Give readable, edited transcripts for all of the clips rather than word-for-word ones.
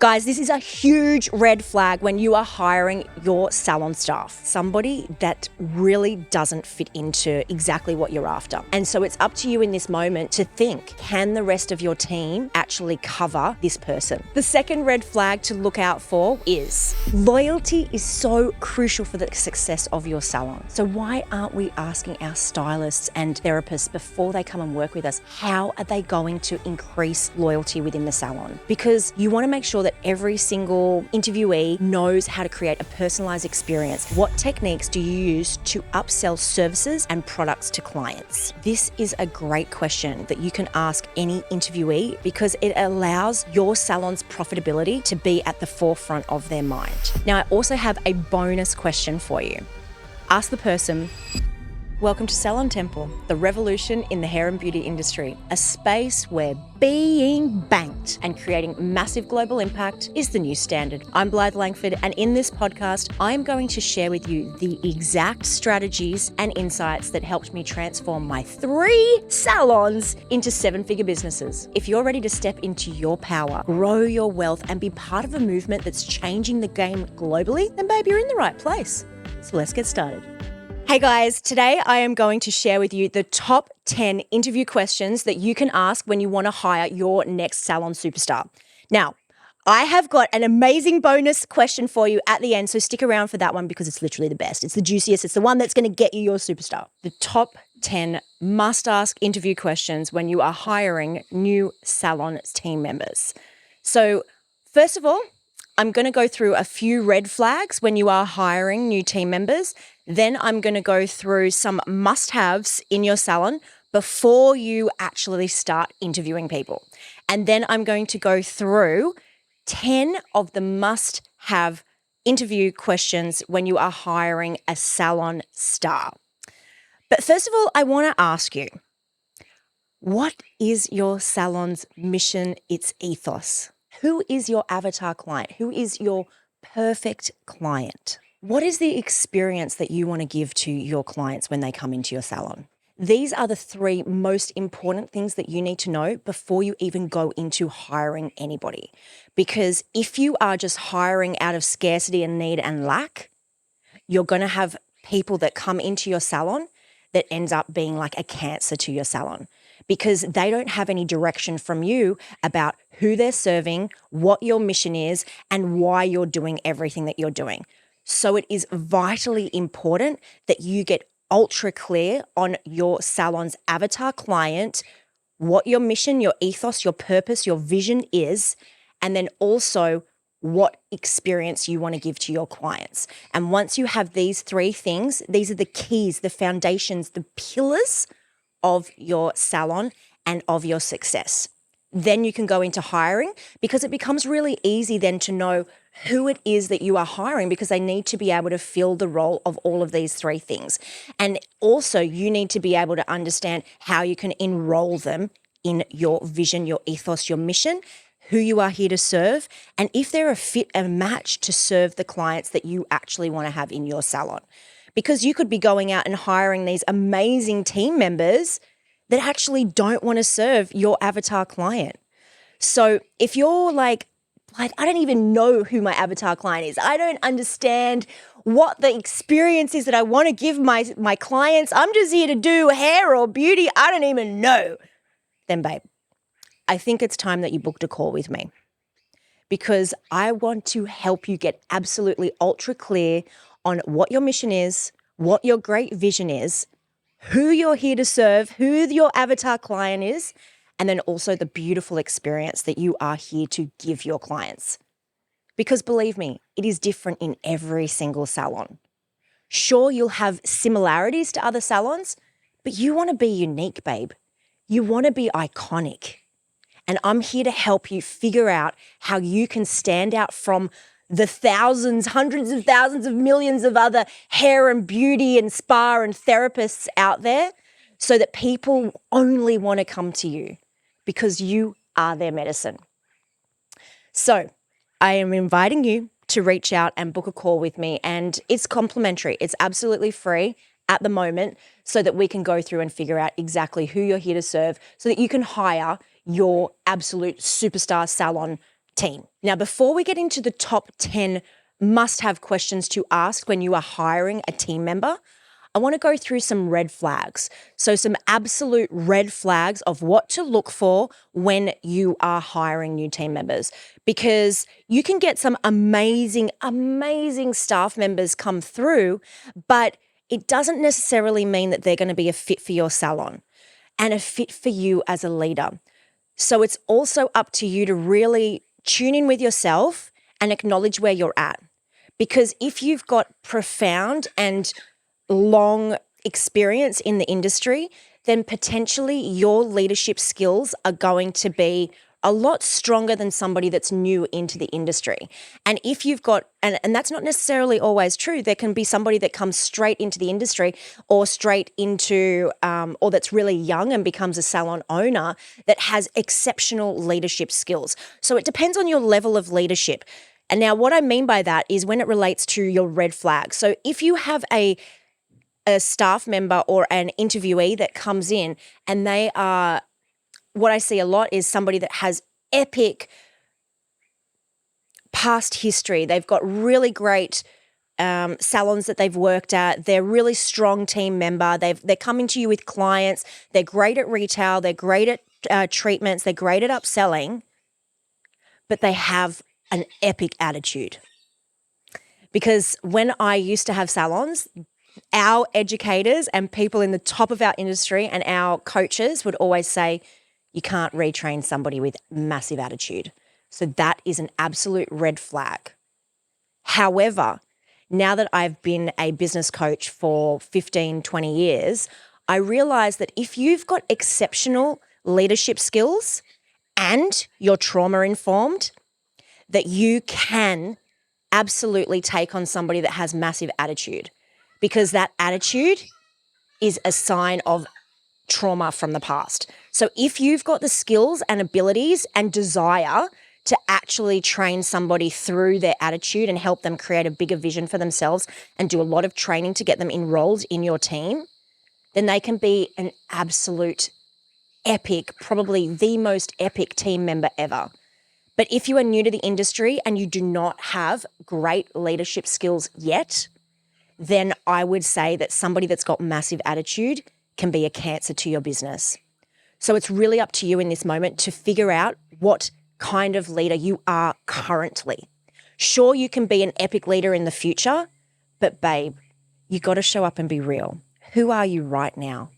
Guys, this is a huge red flag when you are hiring your salon staff. Somebody that really doesn't fit into exactly what you're after. And so it's up to you in this moment to think, can the rest of your team actually cover this person? The second red flag to look out for is loyalty is so crucial for the success of your salon. So why aren't we asking our stylists and therapists before they come and work with us, how are they going to increase loyalty within the salon? Because you want to make sure that every single interviewee knows how to create a personalized experience. What techniques do you use to upsell services and products to clients? This is a great question that you can ask any interviewee because it allows your salon's profitability to be at the forefront of their mind. Now, I also have a bonus question for you. Ask the person, welcome to Salon Temple, the revolution in the hair and beauty industry, a space where being banked and creating massive global impact is the new standard. I'm Blythe Langford, and in this podcast, I'm going to share with you the exact strategies and insights that helped me transform my 3 salons into 7-figure businesses. If you're ready to step into your power, grow your wealth, and be part of a movement that's changing the game globally, then babe, you're in the right place. So let's get started. Hey guys, today I am going to share with you the top 10 interview questions that you can ask when you want to hire your next salon superstar. Now, I have got an amazing bonus question for you at the end, so stick around for that one because it's literally the best. It's the juiciest. It's the one that's going to get you your superstar. The top 10 must-ask interview questions when you are hiring new salon team members. So, first of all, I'm going to go through a few red flags when you are hiring new team members. Then I'm going to go through some must-haves in your salon before you actually start interviewing people. And then I'm going to go through 10 of the must-have interview questions when you are hiring a salon star. But first of all, I want to ask you, what is your salon's mission, its ethos? Who is your avatar client? Who is your perfect client? What is the experience that you want to give to your clients when they come into your salon? These are the 3 most important things that you need to know before you even go into hiring anybody. Because if you are just hiring out of scarcity and need and lack, you're going to have people that come into your salon that ends up being like a cancer to your salon because they don't have any direction from you about who they're serving, what your mission is, and why you're doing everything that you're doing. So it is vitally important that you get ultra clear on your salon's avatar client, what your mission, your ethos, your purpose, your vision is, and then also what experience you want to give to your clients. And once you have these 3 things, these are the keys, the foundations, the pillars of your salon and of your success. Then you can go into hiring because it becomes really easy then to know who it is that you are hiring because they need to be able to fill the role of all of these 3 things. And also you need to be able to understand how you can enroll them in your vision, your ethos, your mission, who you are here to serve, and if they're a fit and match to serve the clients that you actually want to have in your salon. Because you could be going out and hiring these amazing team members that actually don't want to serve your avatar client. So if you're like, I don't even know who my avatar client is. I don't understand what the experience is that I want to give my clients. I'm just here to do hair or beauty. I don't even know. Then babe, I think it's time that you booked a call with me because I want to help you get absolutely ultra clear on what your mission is, what your great vision is, who you're here to serve, who your avatar client is, and then also the beautiful experience that you are here to give your clients. Because believe me, it is different in every single salon. Sure, you'll have similarities to other salons, but you want to be unique, babe. You want to be iconic. And I'm here to help you figure out how you can stand out from the thousands, hundreds of thousands of millions of other hair and beauty and spa and therapists out there so that people only want to come to you because you are their medicine. So I am inviting you to reach out and book a call with me, and it's complimentary. It's absolutely free at the moment so that we can go through and figure out exactly who you're here to serve so that you can hire your absolute superstar salon team. Now, before we get into the top 10 must-have questions to ask when you are hiring a team member, I want to go through some red flags. So some absolute red flags of what to look for when you are hiring new team members, because you can get some amazing, amazing staff members come through, but it doesn't necessarily mean that they're going to be a fit for your salon and a fit for you as a leader. So it's also up to you to really tune in with yourself and acknowledge where you're at. Because if you've got profound and long experience in the industry, then potentially your leadership skills are going to be a lot stronger than somebody that's new into the industry. And if you've got, and that's not necessarily always true, there can be somebody that comes straight into the industry or straight into, or that's really young and becomes a salon owner that has exceptional leadership skills. So it depends on your level of leadership. And now what I mean by that is when it relates to your red flag. So if you have a staff member or an interviewee that comes in and they are, what I see a lot is somebody that has epic past history. They've got really great salons that they've worked at. They're a really strong team member. They're coming to you with clients. They're great at retail. They're great at treatments. They're great at upselling, but they have an epic attitude. Because when I used to have salons, our educators and people in the top of our industry and our coaches would always say, you can't retrain somebody with massive attitude. So that is an absolute red flag. However, now that I've been a business coach for 15, 20 years, I realize that if you've got exceptional leadership skills and you're trauma informed, that you can absolutely take on somebody that has massive attitude, because that attitude is a sign of trauma from the past. So if you've got the skills and abilities and desire to actually train somebody through their attitude and help them create a bigger vision for themselves and do a lot of training to get them enrolled in your team, then they can be an absolute epic, probably the most epic team member ever. But if you are new to the industry and you do not have great leadership skills yet, then I would say that somebody that's got massive attitude can be a cancer to your business. So it's really up to you in this moment to figure out what kind of leader you are currently. Sure, you can be an epic leader in the future, but babe, you got to show up and be real. Who are you right now?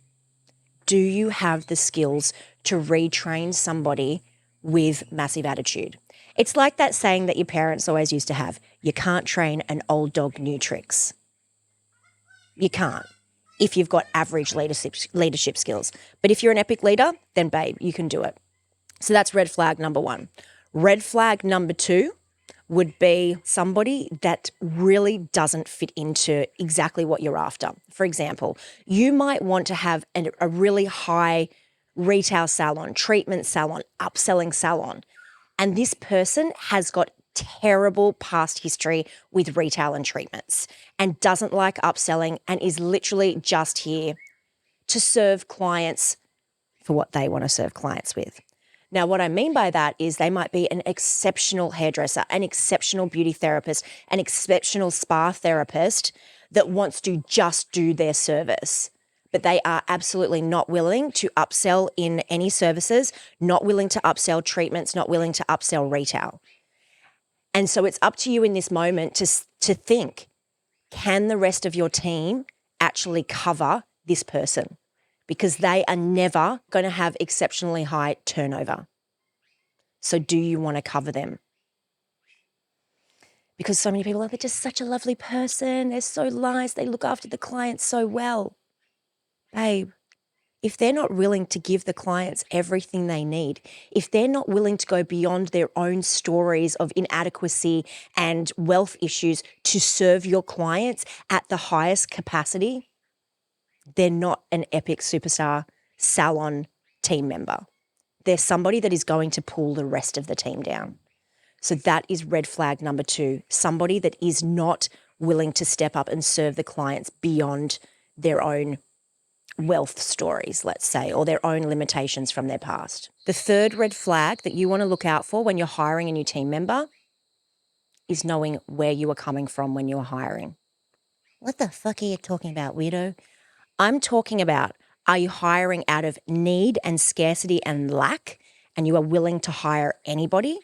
Do you have the skills to retrain somebody with massive attitude? It's like that saying that your parents always used to have, you can't train an old dog new tricks. You can't if you've got average leadership skills. But if you're an epic leader, then babe, you can do it. So that's red flag number one. Red flag number two would be somebody that really doesn't fit into exactly what you're after. For example, you might want to have a really high retail salon, treatment salon, upselling salon, and this person has got terrible past history with retail and treatments and doesn't like upselling and is literally just here to serve clients for what they want to serve clients with. Now, what I mean by that is they might be an exceptional hairdresser, an exceptional beauty therapist, an exceptional spa therapist that wants to just do their service, but they are absolutely not willing to upsell in any services, not willing to upsell treatments, not willing to upsell retail. And so it's up to you in this moment to think, can the rest of your team actually cover this person? Because they are never going to have exceptionally high turnover. So do you want to cover them? Because so many people are, they're just such a lovely person. They're so nice. They look after the clients so well. Babe, if they're not willing to give the clients everything they need, if they're not willing to go beyond their own stories of inadequacy and wealth issues to serve your clients at the highest capacity, they're not an epic superstar salon team member. They're somebody that is going to pull the rest of the team down. So that is red flag number two, somebody that is not willing to step up and serve the clients beyond their own wealth stories, let's say, or their own limitations from their past. The third red flag that you want to look out for when you're hiring a new team member is knowing where you are coming from when you're hiring. What the fuck are you talking about, weirdo? I'm talking about, are you hiring out of need and scarcity and lack, and you are willing to hire anybody?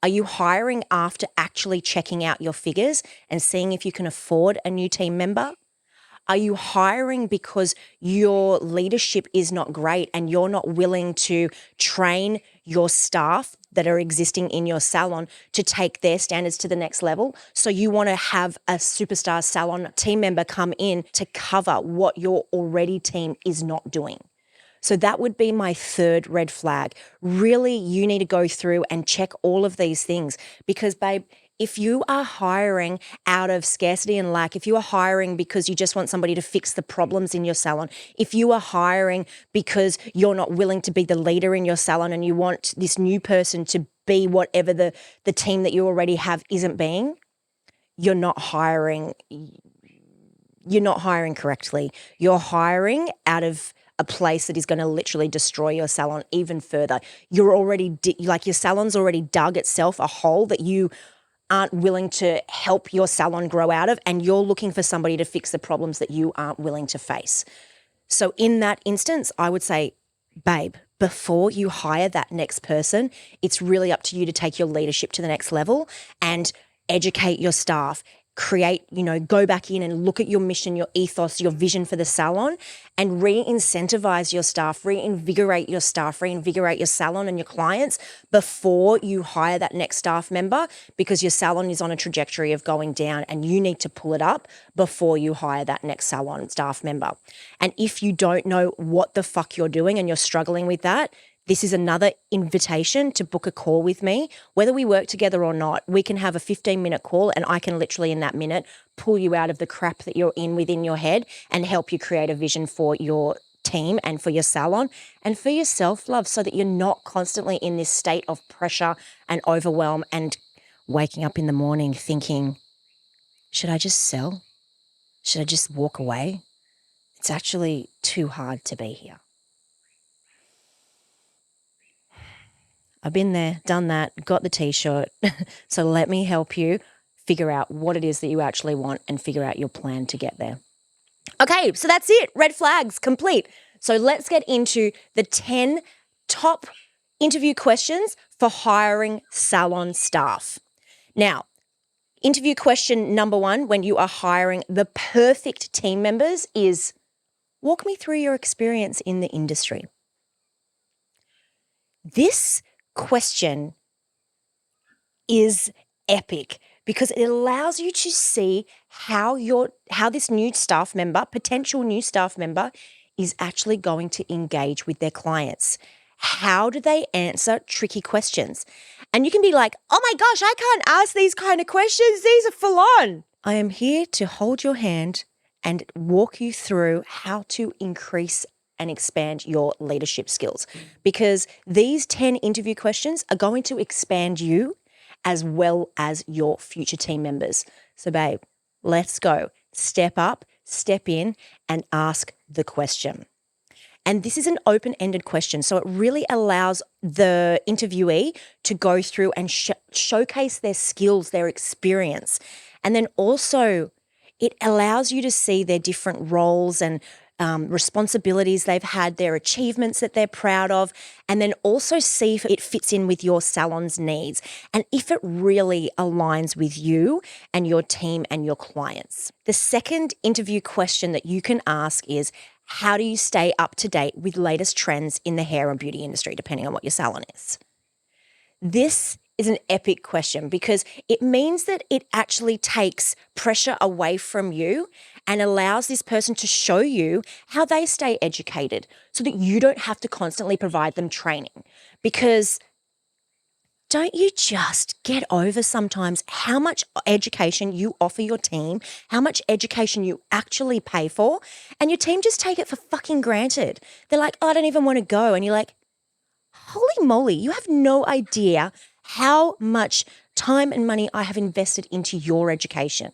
Are you hiring after actually checking out your figures and seeing if you can afford a new team member? Are you hiring because your leadership is not great and you're not willing to train your staff that are existing in your salon to take their standards to the next level? So you want to have a superstar salon team member come in to cover what your already team is not doing. So that would be my third red flag. Really, you need to go through and check all of these things because, babe, if you are hiring out of scarcity and lack, if you are hiring because you just want somebody to fix the problems in your salon, if you are hiring because you're not willing to be the leader in your salon and you want this new person to be whatever the team that you already have isn't being, you're not hiring correctly. You're hiring out of a place that is going to literally destroy your salon even further. You're already your salon's already dug itself a hole that you aren't willing to help your salon grow out of, and you're looking for somebody to fix the problems that you aren't willing to face. So in that instance, I would say, babe, before you hire that next person, it's really up to you to take your leadership to the next level and educate your staff. Go back in and look at your mission, your ethos, your vision for the salon, and re-incentivize your staff, reinvigorate your salon and your clients before you hire that next staff member, because your salon is on a trajectory of going down and you need to pull it up before you hire that next salon staff member. And if you don't know what the fuck you're doing and you're struggling with that, this is another invitation to book a call with me. Whether we work together or not, we can have a 15-minute call and I can literally in that minute pull you out of the crap that you're in within your head and help you create a vision for your team and for your salon and for your self-love, so that you're not constantly in this state of pressure and overwhelm and waking up in the morning thinking, should I just sell? Should I just walk away? It's actually too hard to be here. I've been there, done that, got the t-shirt. So let me help you figure out what it is that you actually want and figure out your plan to get there. Okay, so that's it. Red flags complete. So let's get into the 10 top interview questions for hiring salon staff. Now, interview question number 1 when you are hiring the perfect team members is, walk me through your experience in the industry. This question is epic because it allows you to see how this new staff member, potential new staff member, is actually going to engage with their clients. How do they answer tricky questions? And you can be like, oh my gosh, I can't ask these kind of questions. These are full on. I am here to hold your hand and walk you through how to increase and expand your leadership skills, because these 10 interview questions are going to expand you as well as your future team members. So babe, let's go. Step up, step in, and ask the question. And this is an open-ended question, so it really allows the interviewee to go through and showcase their skills, their experience. And then also it allows you to see their different roles and responsibilities they've had, their achievements that they're proud of, and then also see if it fits in with your salon's needs and if it really aligns with you and your team and your clients. The second interview question that you can ask is, how do you stay up to date with latest trends in the hair and beauty industry, depending on what your salon is? This is an epic question because it means that it actually takes pressure away from you and allows this person to show you how they stay educated so that you don't have to constantly provide them training. Because don't you just get over sometimes how much education you offer your team, how much education you actually pay for, and your team just take it for fucking granted. They're like, oh, I don't even want to go. And you're like, holy moly, you have no idea how much time and money I have invested into your education.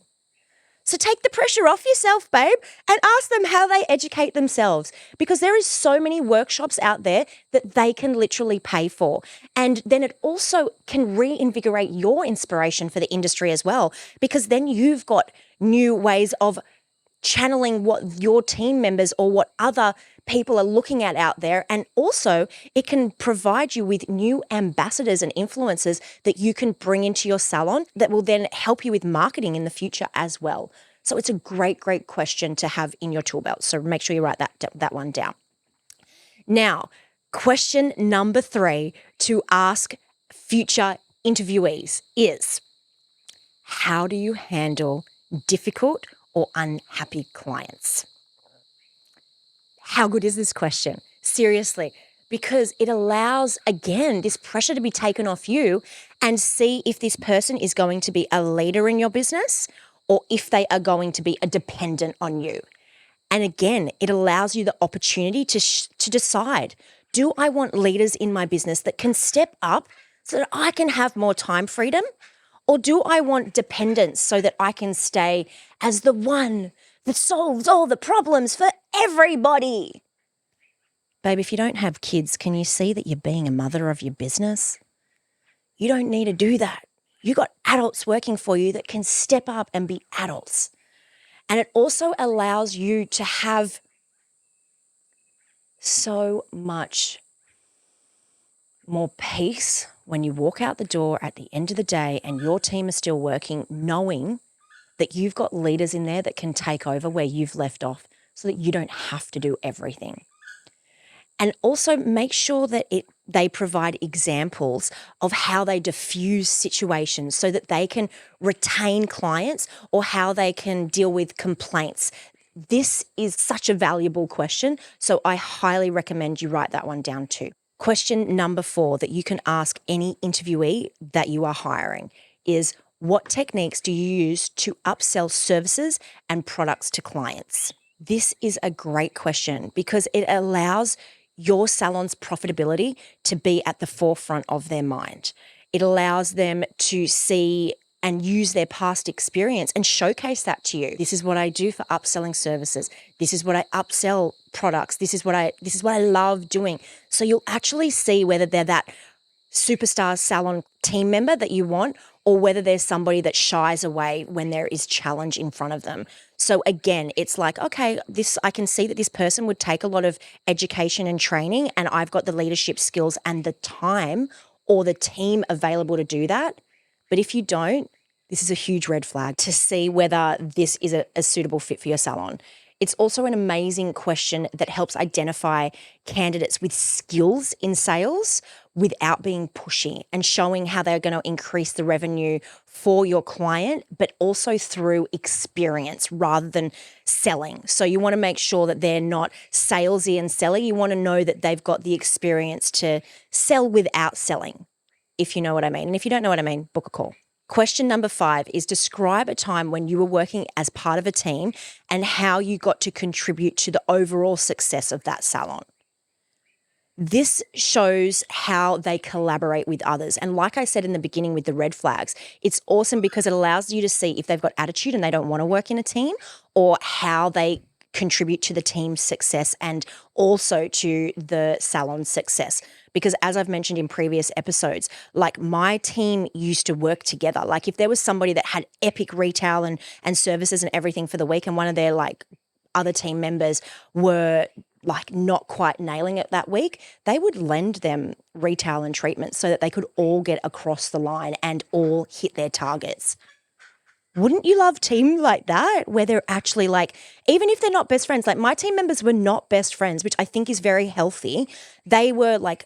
So take the pressure off yourself, babe, and ask them how they educate themselves, because there is so many workshops out there that they can literally pay for. And then it also can reinvigorate your inspiration for the industry as well, because then you've got new ways of channeling what your team members or what other people are looking at out there. And also it can provide you with new ambassadors and influencers that you can bring into your salon that will then help you with marketing in the future as well. So it's a great, great question to have in your tool belt. So make sure you write that one down. Now, question number 3 to ask future interviewees is, how do you handle difficult or unhappy clients? How good is this question? Seriously, because it allows, again, this pressure to be taken off you and see if this person is going to be a leader in your business or if they are going to be a dependent on you. And again, it allows you the opportunity to decide, do I want leaders in my business that can step up so that I can have more time freedom? Or do I want dependence so that I can stay as the one that solves all the problems for everybody? Babe, if you don't have kids, can you see that you're being a mother of your business? You don't need to do that. You got adults working for you that can step up and be adults. And it also allows you to have so much more peace when you walk out the door at the end of the day and your team is still working, knowing that you've got leaders in there that can take over where you've left off so that you don't have to do everything. And also make sure that they provide examples of how they diffuse situations so that they can retain clients or how they can deal with complaints. This is such a valuable question, so I highly recommend you write that one down too. Question number 4 that you can ask any interviewee that you are hiring is, what techniques do you use to upsell services and products to clients? This is a great question because it allows your salon's profitability to be at the forefront of their mind. It allows them to see and use their past experience and showcase that to you. This is what I do for upselling services. This is what I upsell products. This is what I love doing. So you'll actually see whether they're that superstar salon team member that you want or whether there's somebody that shies away when there is challenge in front of them. So again, it's like, okay, I can see that this person would take a lot of education and training, and I've got the leadership skills and the time or the team available to do that. But if you don't, this is a huge red flag to see whether this is a suitable fit for your salon. It's also an amazing question that helps identify candidates with skills in sales without being pushy and showing how they're going to increase the revenue for your client, but also through experience rather than selling. So you want to make sure that they're not salesy and selling. You want to know that they've got the experience to sell without selling, if you know what I mean. And if you don't know what I mean, book a call. Question number 5 is, describe a time when you were working as part of a team and how you got to contribute to the overall success of that salon. This shows how they collaborate with others. And like I said in the beginning with the red flags, it's awesome because it allows you to see if they've got attitude and they don't want to work in a team, or how they contribute to the team's success and also to the salon's success. Because as I've mentioned in previous episodes, like my team used to work together. Like if there was somebody that had epic retail and services and everything for the week, and one of their like other team members were like not quite nailing it that week, they would lend them retail and treatment so that they could all get across the line and all hit their targets. Wouldn't you love team like that, where they're actually like, even if they're not best friends, like my team members were not best friends, which I think is very healthy. They were like,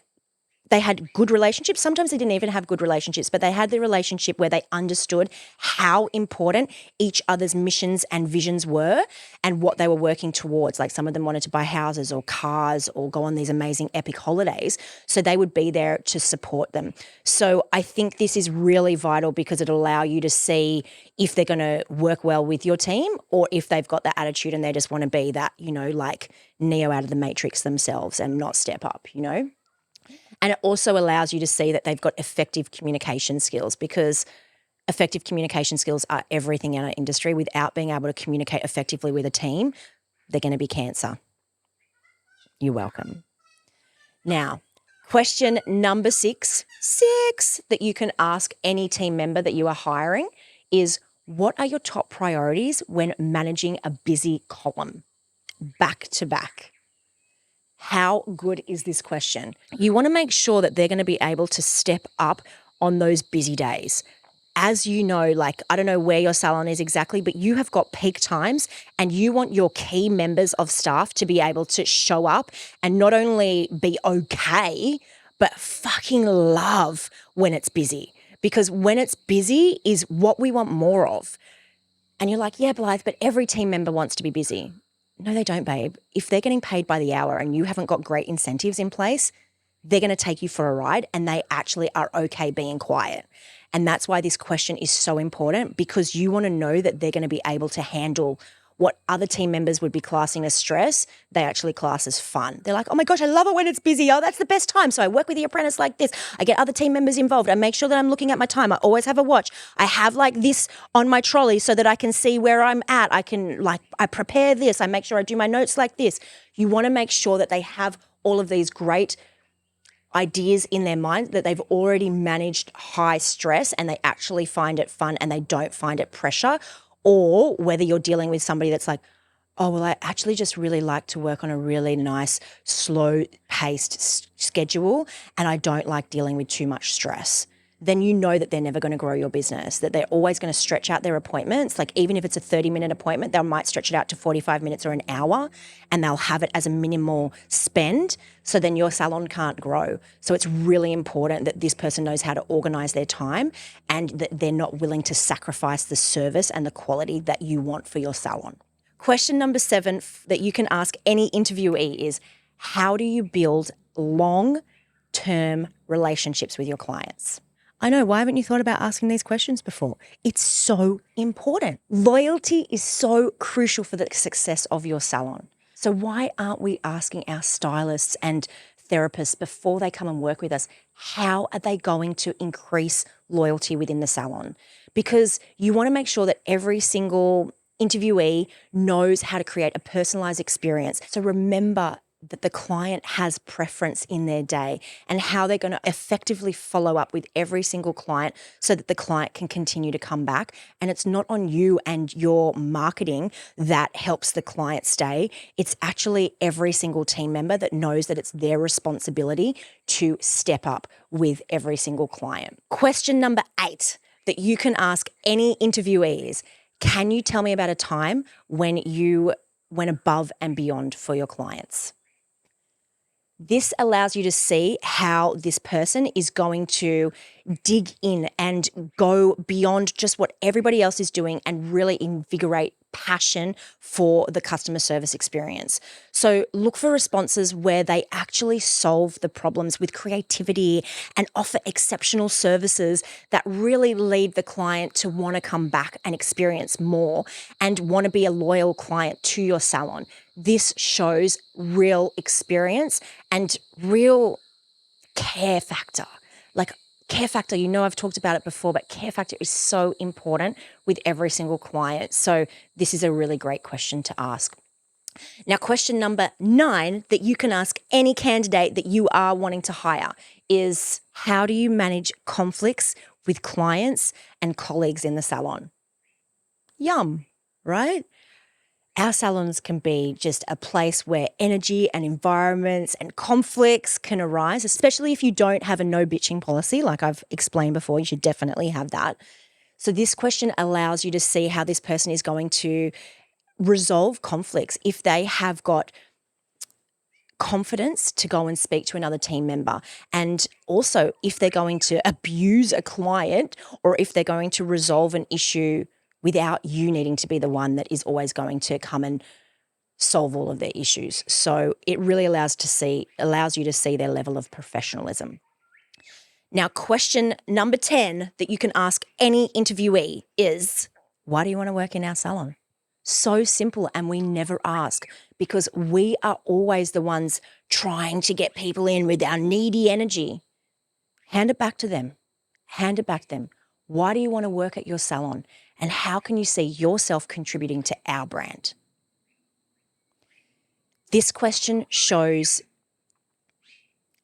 they had good relationships. Sometimes they didn't even have good relationships, but they had the relationship where they understood how important each other's missions and visions were and what they were working towards. Like some of them wanted to buy houses or cars or go on these amazing epic holidays. So they would be there to support them. So I think this is really vital because it'll allow you to see if they're going to work well with your team or if they've got that attitude and they just want to be that, you know, like Neo out of the Matrix themselves and not step up, you know? And it also allows you to see that they've got effective communication skills because Effective communication skills are everything in our industry. Without being able to communicate effectively with a team, they're going to be cancer. You're welcome. Now, question number six that you can ask any team member that you are hiring is, what are your top priorities when managing a busy column back to back? How good is this question? You want to make sure that they're going to be able to step up on those busy days. As you know, like, I don't know where your salon is exactly, but you have got peak times and you want your key members of staff to be able to show up and not only be okay, but fucking love when it's busy. Because when it's busy is what we want more of. And you're like, yeah, Blythe, but every team member wants to be busy. No, they don't, babe. If they're getting paid by the hour and you haven't got great incentives in place, they're going to take you for a ride and they actually are okay being quiet. And that's why this question is so important, because you want to know that they're going to be able to handle what other team members would be classing as stress, they actually class as fun. They're like, oh my gosh, I love it when it's busy. Oh, that's the best time. So I work with the apprentice like this. I get other team members involved. I make sure that I'm looking at my time. I always have a watch. I have like this on my trolley so that I can see where I'm at. I prepare this. I make sure I do my notes like this. You want to make sure that they have all of these great ideas in their mind, that they've already managed high stress and they actually find it fun and they don't find it pressure. Or whether you're dealing with somebody that's like, oh, well, I actually just really like to work on a really nice, slow-paced schedule and I don't like dealing with too much stress. Then you know that they're never going to grow your business, that they're always going to stretch out their appointments. Like, even if it's a 30-minute appointment, they might stretch it out to 45 minutes or an hour, and they'll have it as a minimal spend. So then your salon can't grow. So it's really important that this person knows how to organize their time and that they're not willing to sacrifice the service and the quality that you want for your salon. Question number 7 that you can ask any interviewee is, how do you build long-term relationships with your clients? I know, why haven't you thought about asking these questions before? It's so important. Loyalty is so crucial for the success of your salon. So why aren't we asking our stylists and therapists before they come and work with us, how are they going to increase loyalty within the salon? Because you want to make sure that every single interviewee knows how to create a personalized experience. So remember that the client has preference in their day and how they're going to effectively follow up with every single client so that the client can continue to come back. And it's not on you and your marketing that helps the client stay. It's actually every single team member that knows that it's their responsibility to step up with every single client. Question number 8 that you can ask any interviewee is, can you tell me about a time when you went above and beyond for your clients? This allows you to see how this person is going to dig in and go beyond just what everybody else is doing and really invigorate passion for the customer service experience. So look for responses where they actually solve the problems with creativity and offer exceptional services that really lead the client to want to come back and experience more and want to be a loyal client to your salon. This shows real experience and real care factor. Like, care factor, you know, I've talked about it before, but care factor is so important with every single client. So this is a really great question to ask. Now, question number 9 that you can ask any candidate that you are wanting to hire is, how do you manage conflicts with clients and colleagues in the salon? Yum, right? Our salons can be just a place where energy and environments and conflicts can arise, especially if you don't have a no bitching policy. Like I've explained before, you should definitely have that. So this question allows you to see how this person is going to resolve conflicts if they have got confidence to go and speak to another team member, and also if they're going to abuse a client or if they're going to resolve an issue without you needing to be the one that is always going to come and solve all of their issues. So it really allows you to see their level of professionalism. Now, question number 10 that you can ask any interviewee is, why do you want to work in our salon? So simple, and we never ask because we are always the ones trying to get people in with our needy energy. Hand it back to them. Hand it back to them. Why do you want to work at your salon? And how can you see yourself contributing to our brand? This question shows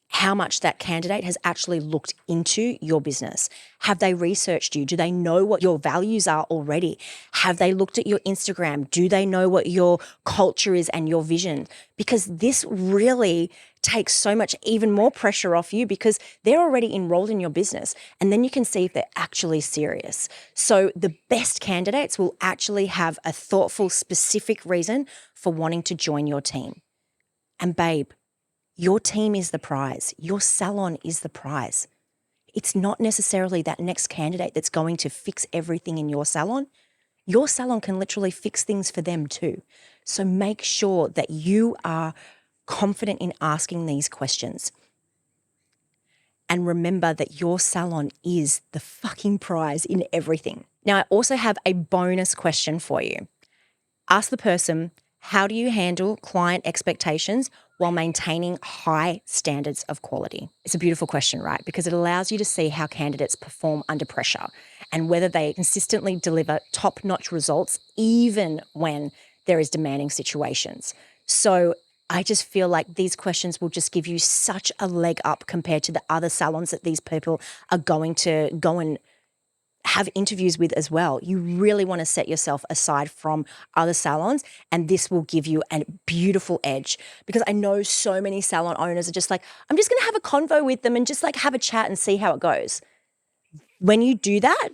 how much that candidate has actually looked into your business. Have they researched you? Do they know what your values are already? Have they looked at your Instagram? Do they know what your culture is and your vision? Because this really takes so much even more pressure off you because they're already enrolled in your business. And then you can see if they're actually serious. So the best candidates will actually have a thoughtful, specific reason for wanting to join your team. And babe, your team is the prize. Your salon is the prize. It's not necessarily that next candidate that's going to fix everything in your salon. Your salon can literally fix things for them too. So make sure that you are confident in asking these questions. And remember that your salon is the fucking prize in everything. Now, I also have a bonus question for you. Ask the person, how do you handle client expectations while maintaining high standards of quality? It's a beautiful question, right? Because it allows you to see how candidates perform under pressure and whether they consistently deliver top-notch results even when there is demanding situations. So I just feel like these questions will just give you such a leg up compared to the other salons that these people are going to go and have interviews with as well. You really want to set yourself aside from other salons, and this will give you a beautiful edge, because I know so many salon owners are just like, I'm just going to have a convo with them and just like have a chat and see how it goes. When you do that,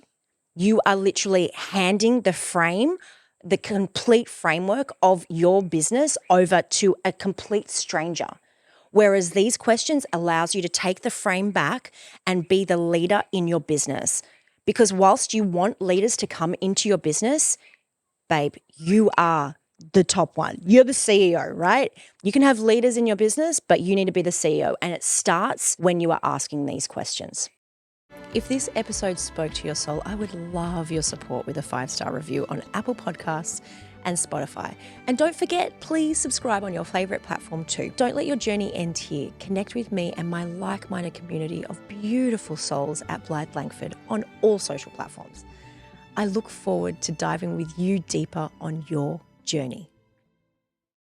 you are literally handing the complete framework of your business over to a complete stranger. Whereas these questions allows you to take the frame back and be the leader in your business. Because whilst you want leaders to come into your business, babe, you are the top one. You're the CEO, right? You can have leaders in your business, but you need to be the CEO. And it starts when you are asking these questions. If this episode spoke to your soul, I would love your support with a 5-star review on Apple Podcasts and Spotify. And don't forget, please subscribe on your favorite platform too. Don't let your journey end here. Connect with me and my like-minded community of beautiful souls at Blythe Langford on all social platforms. I look forward to diving with you deeper on your journey.